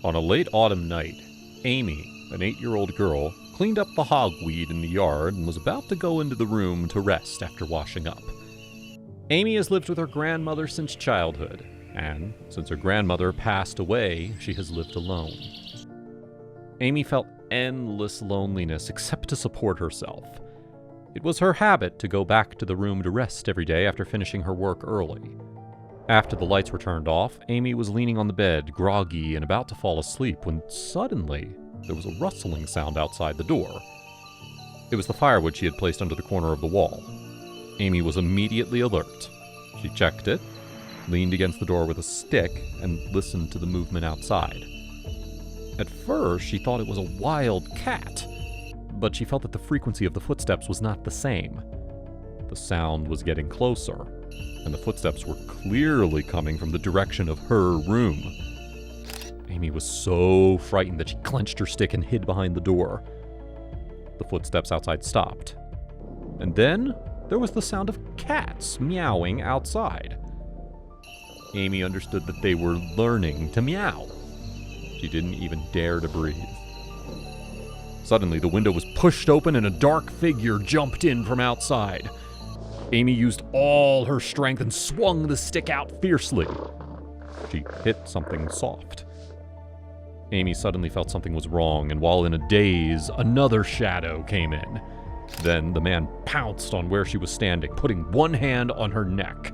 On a late autumn night, Amy, an 8-year-old girl, cleaned up the hogweed in the yard and was about to go into the room to rest after washing up. Amy has lived with her grandmother since childhood, and since her grandmother passed away, she has lived alone. Amy felt endless loneliness except to support herself. It was her habit to go back to the room to rest every day after finishing her work early. After the lights were turned off, Amy was leaning on the bed, groggy and about to fall asleep, when suddenly there was a rustling sound outside the door. It was the firewood she had placed under the corner of the wall. Amy was immediately alert. She checked it, leaned against the door with a stick, and listened to the movement outside. At first, she thought it was a wild cat, but she felt that the frequency of the footsteps was not the same. The sound was getting closer, and the footsteps were clearly coming from the direction of her room. Amy was so frightened that she clenched her stick and hid behind the door. The footsteps outside stopped. And then there was the sound of cats meowing outside. Amy understood that they were learning to meow. She didn't even dare to breathe. Suddenly, the window was pushed open and a dark figure jumped in from outside. Amy used all her strength and swung the stick out fiercely. She hit something soft. Amy suddenly felt something was wrong, and while in a daze, another shadow came in. Then the man pounced on where she was standing, putting one hand on her neck.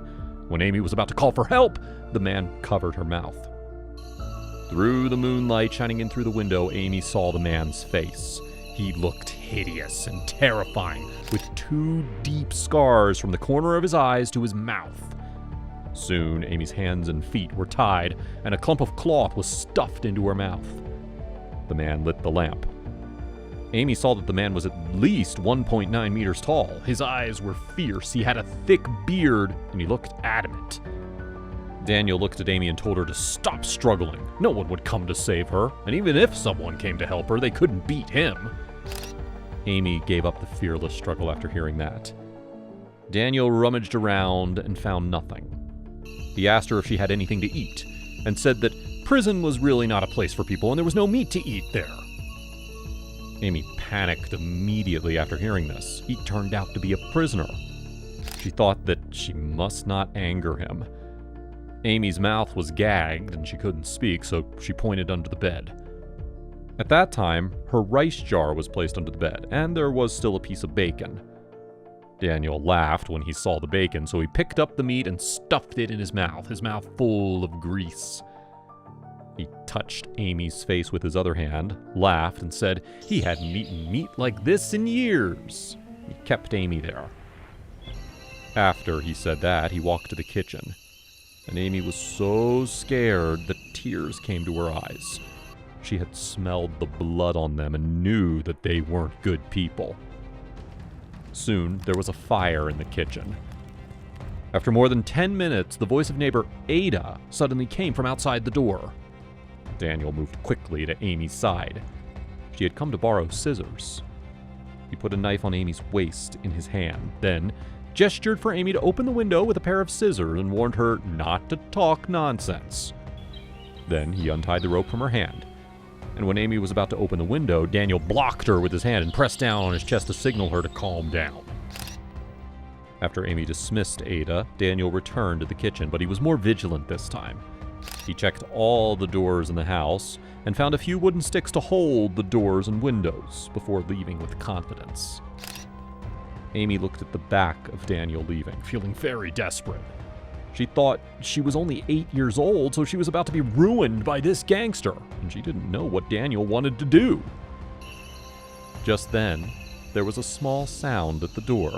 When Amy was about to call for help, the man covered her mouth. Through the moonlight shining in through the window, Amy saw the man's face. He looked hideous and terrifying, with 2 deep scars from the corner of his eyes to his mouth. Soon, Amy's hands and feet were tied, and a clump of cloth was stuffed into her mouth. The man lit the lamp. Amy saw that the man was at least 1.9 meters tall. His eyes were fierce, he had a thick beard, and he looked adamant. Daniel looked at Amy and told her to stop struggling. No one would come to save her, and even if someone came to help her, they couldn't beat him. Amy gave up the fearless struggle after hearing that. Daniel rummaged around and found nothing. He asked her if she had anything to eat, and said that prison was really not a place for people and there was no meat to eat there. Amy panicked immediately after hearing this. He turned out to be a prisoner. She thought that she must not anger him. Amy's mouth was gagged and she couldn't speak, so she pointed under the bed. At that time, her rice jar was placed under the bed, and there was still a piece of bacon. Daniel laughed when he saw the bacon, so he picked up the meat and stuffed it in his mouth full of grease. He touched Amy's face with his other hand, laughed, and said he hadn't eaten meat like this in years. He kept Amy there. After he said that, he walked to the kitchen, and Amy was so scared that tears came to her eyes. She had smelled the blood on them and knew that they weren't good people. Soon, there was a fire in the kitchen. After more than 10 minutes, the voice of neighbor Ada suddenly came from outside the door. Daniel moved quickly to Amy's side. She had come to borrow scissors. He put a knife on Amy's waist in his hand, then gestured for Amy to open the window with a pair of scissors and warned her not to talk nonsense. Then he untied the rope from her hand, and when Amy was about to open the window, Daniel blocked her with his hand and pressed down on his chest to signal her to calm down. After Amy dismissed Ada, Daniel returned to the kitchen, but he was more vigilant this time. He checked all the doors in the house and found a few wooden sticks to hold the doors and windows before leaving with confidence. Amy looked at the back of Daniel leaving, feeling very desperate. She thought she was only 8 years old, so she was about to be ruined by this gangster, and she didn't know what Daniel wanted to do. Just then, there was a small sound at the door.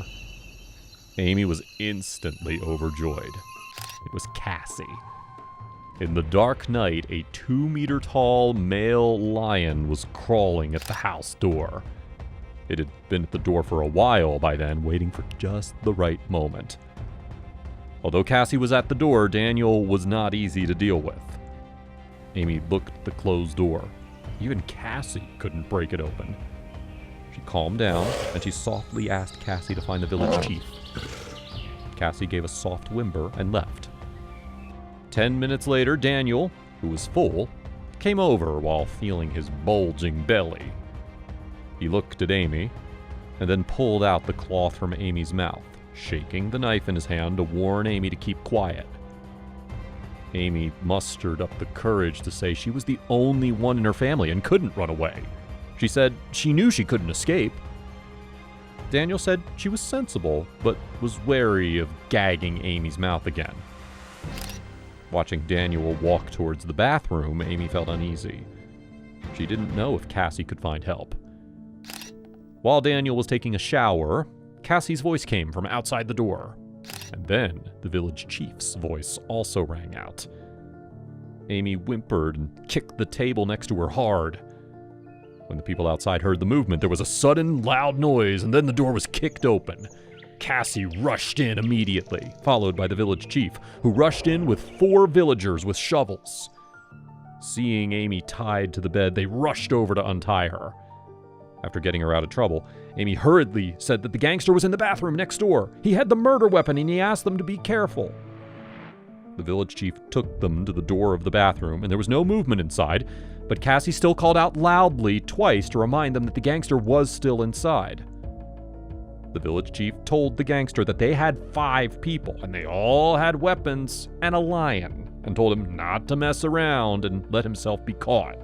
Amy was instantly overjoyed. It was Cassie. In the dark night, a 2-meter-tall male lion was crawling at the house door. It had been at the door for a while by then, waiting for just the right moment. Although Cassie was at the door, Daniel was not easy to deal with. Amy looked at the closed door. Even Cassie couldn't break it open. She calmed down, and she softly asked Cassie to find the village chief. Cassie gave a soft whimper and left. 10 minutes later, Daniel, who was full, came over while feeling his bulging belly. He looked at Amy, and then pulled out the cloth from Amy's mouth, shaking the knife in his hand to warn Amy to keep quiet. Amy mustered up the courage to say she was the only one in her family and couldn't run away. She said she knew she couldn't escape. Daniel said she was sensible, but was wary of gagging Amy's mouth again. Watching Daniel walk towards the bathroom, Amy felt uneasy. She didn't know if Cassie could find help. While Daniel was taking a shower, Cassie's voice came from outside the door. And then the village chief's voice also rang out. Amy whimpered and kicked the table next to her hard. When the people outside heard the movement, there was a sudden loud noise, and then the door was kicked open. Cassie rushed in immediately, followed by the village chief, who rushed in with 4 villagers with shovels. Seeing Amy tied to the bed, they rushed over to untie her. After getting her out of trouble, Amy hurriedly said that the gangster was in the bathroom next door. He had the murder weapon and he asked them to be careful. The village chief took them to the door of the bathroom, and there was no movement inside, but Cassie still called out loudly twice to remind them that the gangster was still inside. The village chief told the gangster that they had 5 people, and they all had weapons and a lion, and told him not to mess around and let himself be caught.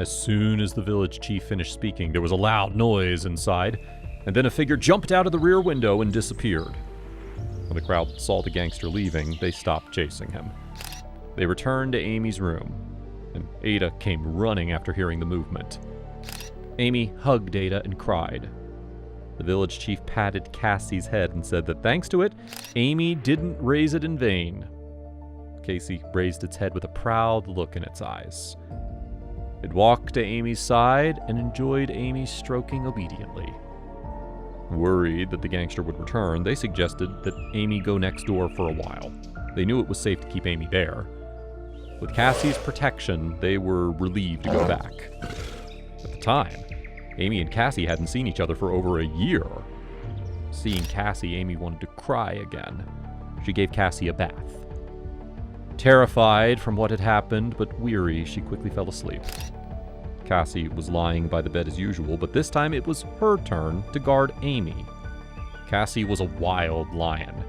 As soon as the village chief finished speaking, there was a loud noise inside, and then a figure jumped out of the rear window and disappeared. When the crowd saw the gangster leaving, they stopped chasing him. They returned to Amy's room, and Ada came running after hearing the movement. Amy hugged Ada and cried. The village chief patted Cassie's head and said that thanks to it, Amy didn't raise it in vain. Cassie raised its head with a proud look in its eyes. It walked to Amy's side and enjoyed Amy stroking obediently. Worried that the gangster would return, they suggested that Amy go next door for a while. They knew it was safe to keep Amy there. With Cassie's protection, they were relieved to go back. At the time, Amy and Cassie hadn't seen each other for over a year. Seeing Cassie, Amy wanted to cry again. She gave Cassie a bath. Terrified from what had happened, but weary, she quickly fell asleep. Cassie was lying by the bed as usual, but this time it was her turn to guard Amy. Cassie was a wild lion.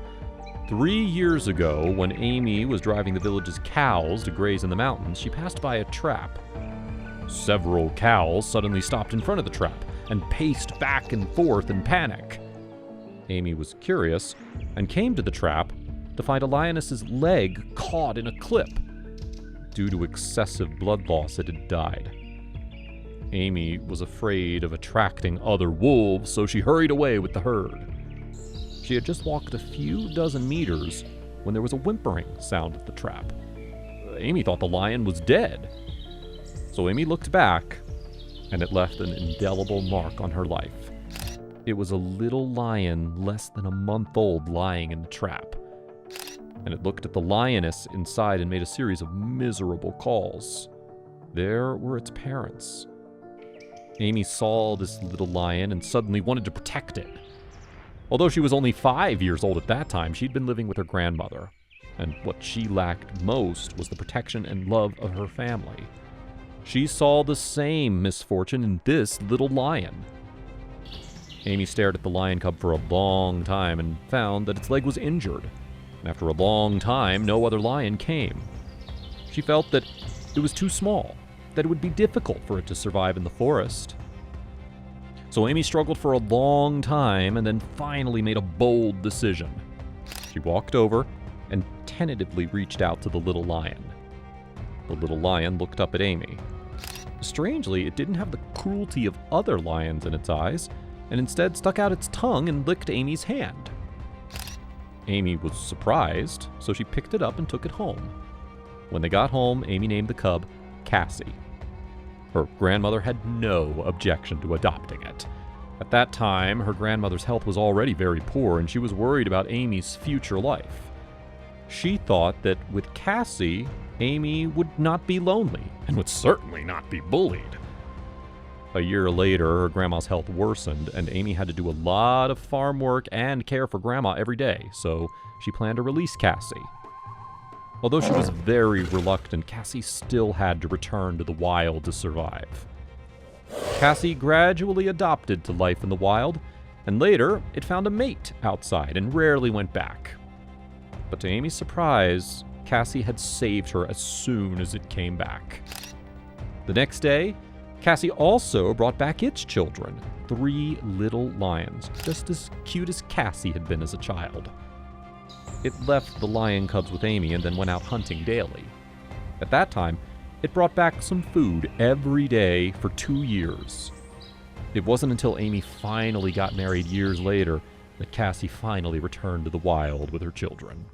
3 years ago, when Amy was driving the village's cows to graze in the mountains, she passed by a trap. Several cows suddenly stopped in front of the trap and paced back and forth in panic. Amy was curious and came to the trap to find a lioness's leg caught in a clip. Due to excessive blood loss, it had died. Amy was afraid of attracting other wolves, so she hurried away with the herd. She had just walked a few dozen meters when there was a whimpering sound at the trap. Amy thought the lion was dead. So Amy looked back, and it left an indelible mark on her life. It was a little lion less than a month old lying in the trap. And it looked at the lioness inside and made a series of miserable calls. There were its parents. Amy saw this little lion and suddenly wanted to protect it. Although she was only 5 years old at that time, she'd been living with her grandmother. And what she lacked most was the protection and love of her family. She saw the same misfortune in this little lion. Amy stared at the lion cub for a long time and found that its leg was injured. And after a long time, no other lion came. She felt that it was too small, that it would be difficult for it to survive in the forest. So Amy struggled for a long time and then finally made a bold decision. She walked over and tentatively reached out to the little lion. The little lion looked up at Amy. Strangely, it didn't have the cruelty of other lions in its eyes, and instead stuck out its tongue and licked Amy's hand. Amy was surprised, so she picked it up and took it home. When they got home, Amy named the cub Cassie. Her grandmother had no objection to adopting it. At that time, her grandmother's health was already very poor, and she was worried about Amy's future life. She thought that with Cassie, Amy would not be lonely, and would certainly not be bullied. A year later, her grandma's health worsened, and Amy had to do a lot of farm work and care for grandma every day, so she planned to release Cassie. Although she was very reluctant, Cassie still had to return to the wild to survive. Cassie gradually adapted to life in the wild, and later it found a mate outside and rarely went back. But to Amy's surprise, Cassie had saved her as soon as it came back. The next day, Cassie also brought back its children, 3 little lions, just as cute as Cassie had been as a child. It left the lion cubs with Amy and then went out hunting daily. At that time, it brought back some food every day for 2 years. It wasn't until Amy finally got married years later that Cassie finally returned to the wild with her children.